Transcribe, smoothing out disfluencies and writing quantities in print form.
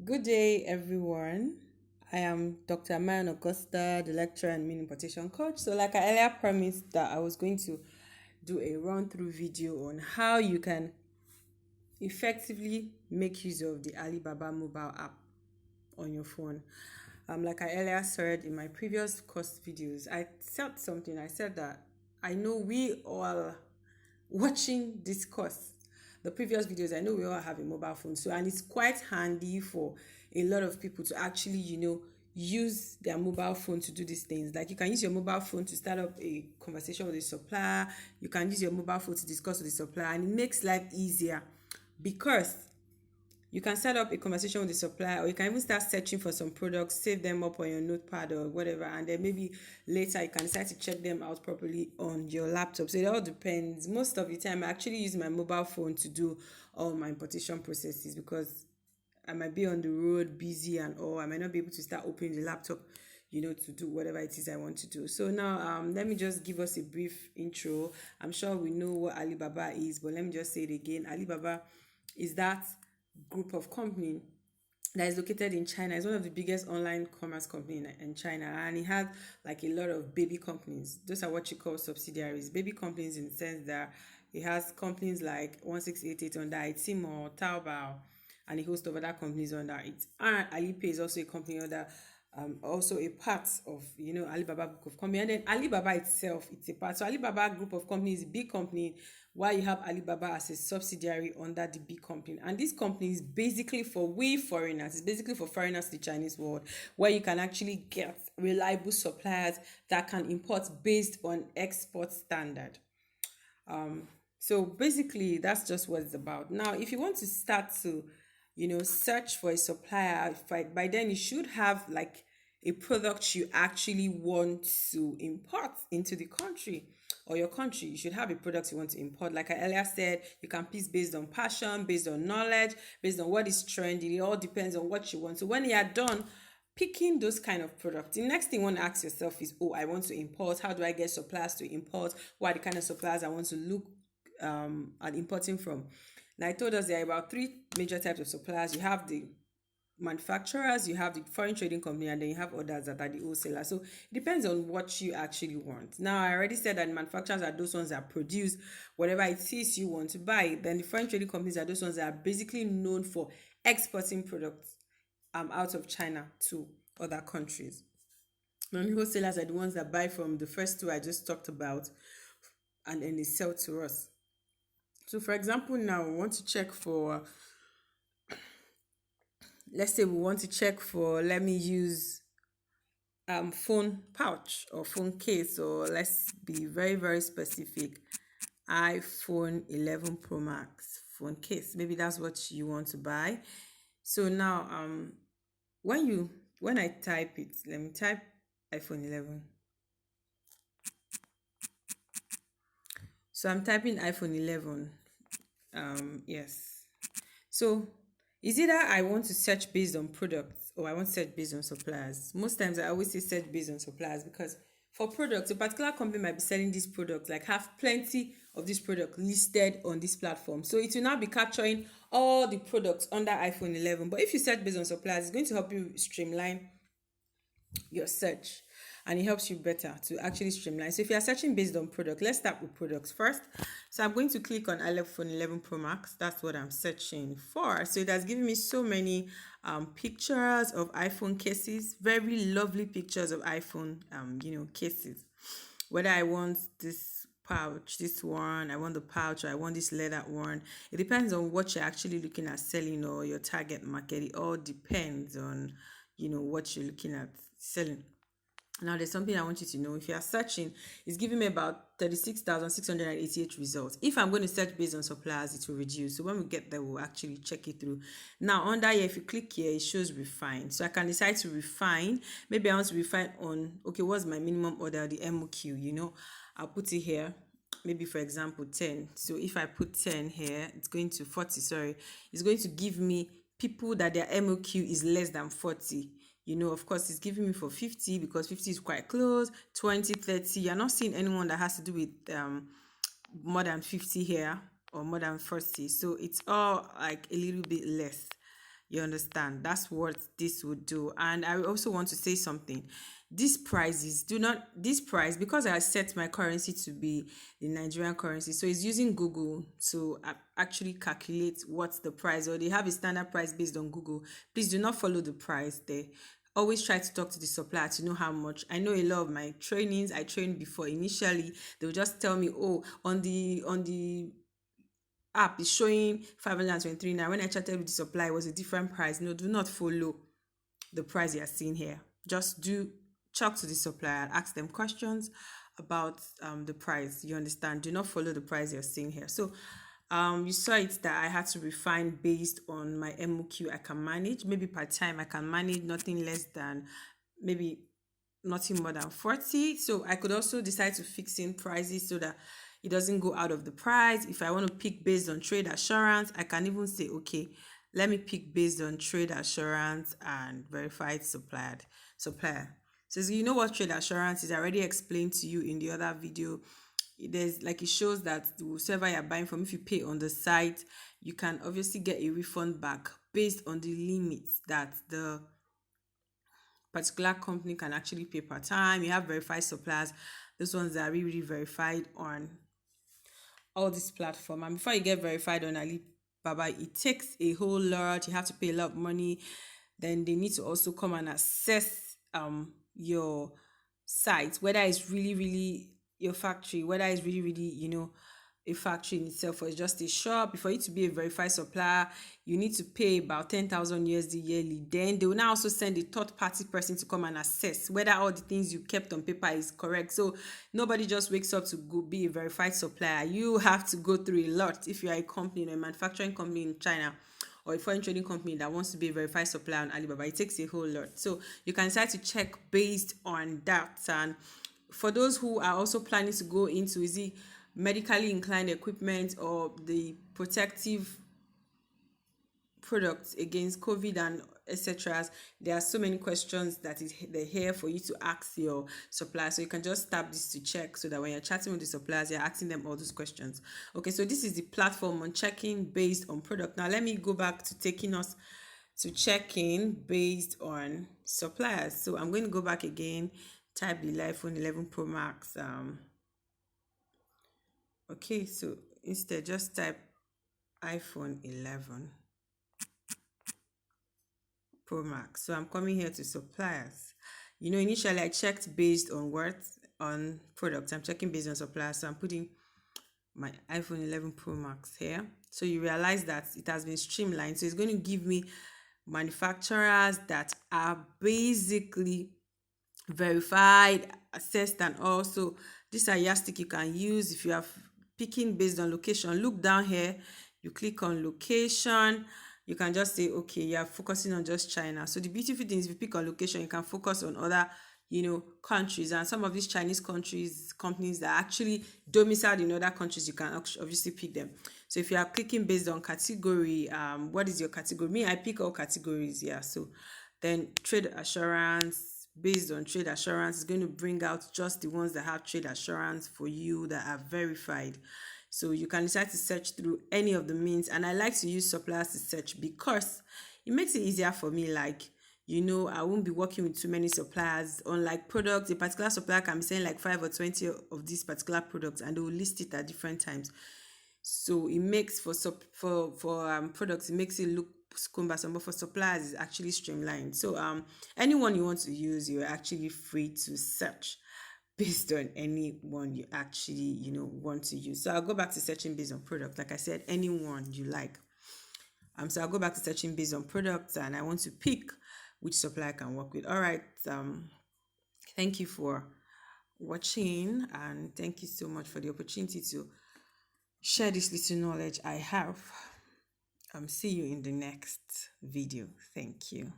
Good day, everyone. I am Dr. Mayan Augusta, the lecturer and meal importation coach. So, like I earlier promised, that I was going to do a run through video on how you can effectively make use of the Alibaba mobile app on your phone. Like I earlier said in my previous course videos, I said something. I said that I know we all watching this course, the previous videos, I know we all have a mobile phone. So, and it's quite handy for a lot of people to actually, use their mobile phone to do these things. Like you can use your mobile phone to start up a conversation with a supplier, you can use your mobile phone to discuss with the supplier, and it makes life easier because you can set up a conversation with the supplier, or you can even start searching for some products, save them up on your notepad or whatever, and then maybe later you can decide to check them out properly on your laptop. So it all depends. Most of the time I actually use my mobile phone to do all my importation processes because I might be on the road busy and all, I might not be able to start opening the laptop, to do whatever it is I want to do. So now, let me just give us a brief intro. I'm sure we know what Alibaba is, but let me just say it again. Alibaba is that group of company that is located in China. It's one of the biggest online commerce company in China, and it has like a lot of baby companies. Those are what you call subsidiaries. Baby companies in the sense that it has companies like 1688 under it, Tmall, Taobao, and a host of other companies under it. And Alipay is also a company under also a part of Alibaba group of company, and then Alibaba itself, it's a part. So Alibaba group of companies is a big company, while you have Alibaba as a subsidiary under the big company. And this company is basically for we foreigners. It's basically for foreigners to the Chinese world, where you can actually get reliable suppliers that can import based on export standard. So basically, that's just what it's about. Now, if you want to start to, search for a supplier, by then you should have like a product you actually want to import into the country or your country. You should have a product you want to import. Like I earlier said, you can pick based on passion, based on knowledge, based on what is trending. It all depends on what you want. So when you are done picking those kind of products, the next thing you want to ask yourself is, oh, I want to import. How do I get suppliers to import? What are the kind of suppliers I want to look at importing from? Now, I told us there are about three major types of suppliers. You have the manufacturers, you have the foreign trading company, and then you have others that are the wholesalers. So it depends on what you actually want. Now, I already said that manufacturers are those ones that produce whatever it is you want to buy. Then the foreign trading companies are those ones that are basically known for exporting products out of China to other countries. And the wholesalers are the ones that buy from the first two I just talked about, and then they sell to us. So, for example, now we want to check for, let's say we want to check for, let me use phone pouch or phone case, or let's be very, very specific, iPhone 11 Pro Max phone case. Maybe that's what you want to buy. So now, when I type it, let me type iPhone 11. So I'm typing iPhone 11. Yes. So is either I want to search based on products or I want to search based on suppliers. Most times I always say search based on suppliers because for products, a particular company might be selling this product, like have plenty of this product listed on this platform. So it will now be capturing all the products under iPhone 11. But if you search based on suppliers, it's going to help you streamline your search, and it helps you better to actually streamline. So if you are searching based on product, let's start with products first. So I'm going to click on iPhone 11 Pro Max. That's what I'm searching for. So it has given me so many pictures of iPhone cases, very lovely pictures of iPhone cases. Whether I want this pouch, this one, I want the pouch, or I want this leather one, it depends on what you're actually looking at selling or your target market. It all depends on what you're looking at selling. Now, there's something I want you to know. If you are searching, it's giving me about 36,688 results. If I'm going to search based on suppliers, it will reduce. So when we get there, we'll actually check it through. Now, under here, if you click here, it shows refine. So I can decide to refine. Maybe I want to refine on, okay, what's my minimum order, the MOQ, I'll put it here. Maybe, for example, 10. So if I put 10 here, it's going to 40, sorry. It's going to give me people that their MOQ is less than 40. Of course, it's giving me for 50 because 50 is quite close. 20, 30. You're not seeing anyone that has to do with more than 50 here or more than 40. So it's all like a little bit less. You understand? That's what this would do. And I also want to say something. These prices do not, this price, because I set my currency to be the Nigerian currency, so it's using Google to actually calculate what's the price, or they have a standard price based on Google. Please do not follow the price there. Always try to talk to the supplier to know how much. I know a lot of my trainings, I trained before, initially they will just tell me, oh, on the app is showing 523. Now when I chatted with the supplier, it was a different price. No, do not follow the price you are seeing here. Just do talk to the supplier, ask them questions about the price. You understand? Do not follow the price you're seeing here. So you saw it that I had to refine based on my MOQ I can manage. Maybe part time I can manage nothing less than maybe nothing more than 40. So I could also decide to fix in prices so that it doesn't go out of the price. If I want to pick based on trade assurance, I can even say, okay, let me pick based on trade assurance and verified supplier. So you know what trade assurance is. I already explained to you in the other video. There's like, it shows that whoever you're buying from, if you pay on the site, you can obviously get a refund back based on the limits that the particular company can actually pay per time. You have verified suppliers. Those ones that are really verified on all this platform. And before you get verified on Alibaba, it takes a whole lot. You have to pay a lot of money. Then they need to also come and assess your site, whether it's really your factory, whether it's really a factory in itself, or it's just a shop. For you to be a verified supplier, you need to pay about 10,000 USD yearly. Then they will now also send a third party person to come and assess whether all the things you kept on paper is correct. So nobody just wakes up to go be a verified supplier. You have to go through a lot. If you are a company, a manufacturing company in China, or a foreign trading company that wants to be a verified supplier on Alibaba, it takes a whole lot. So you can decide to check based on that. And for those who are also planning to go into, is it medically inclined equipment or the protective products against COVID and etc. There are so many questions that they're here for you to ask your supplier. So you can just tap this to check, so that when you're chatting with the suppliers, you're asking them all those questions. Okay, so this is the platform on checking based on product. Now let me go back to taking us to checking based on suppliers. So I'm going to go back again, type the iPhone 11 Pro Max. Okay, so instead just type iPhone 11 Pro Max. So I'm coming here to suppliers. Initially I checked based on what? On products. I'm checking based on suppliers. So I'm putting my iPhone 11 Pro Max here. So you realize that it has been streamlined. So it's going to give me manufacturers that are basically verified, assessed, and also these are yardstick you can use if you are picking based on location. Look down here, you click on location. You can just say, okay, you're focusing on just China. So the beautiful thing is, if you pick on location, you can focus on other countries. And some of these Chinese companies that are actually domiciled in other countries, you can obviously pick them. So if you are clicking based on category, what is your category? Me, I pick all categories. Yeah. So then trade assurance, based on trade assurance, is going to bring out just the ones that have trade assurance for you, that are verified. So you can decide to search through any of the means. And I like to use suppliers to search because it makes it easier for me. Like, I won't be working with too many suppliers. Unlike products, a particular supplier can be saying like 5 or 20 of these particular products, and they will list it at different times. So it makes for products, it makes it look cumbersome, but for suppliers, it's actually streamlined. So anyone you want to use, you're actually free to search based on any one you actually want to use. So I'll go back to searching based on product. Like I said, anyone you like. So I'll go back to searching based on products, and I want to pick which supplier I can work with. All right. Thank you for watching, and thank you so much for the opportunity to share this little knowledge I have. See you in the next video. Thank you.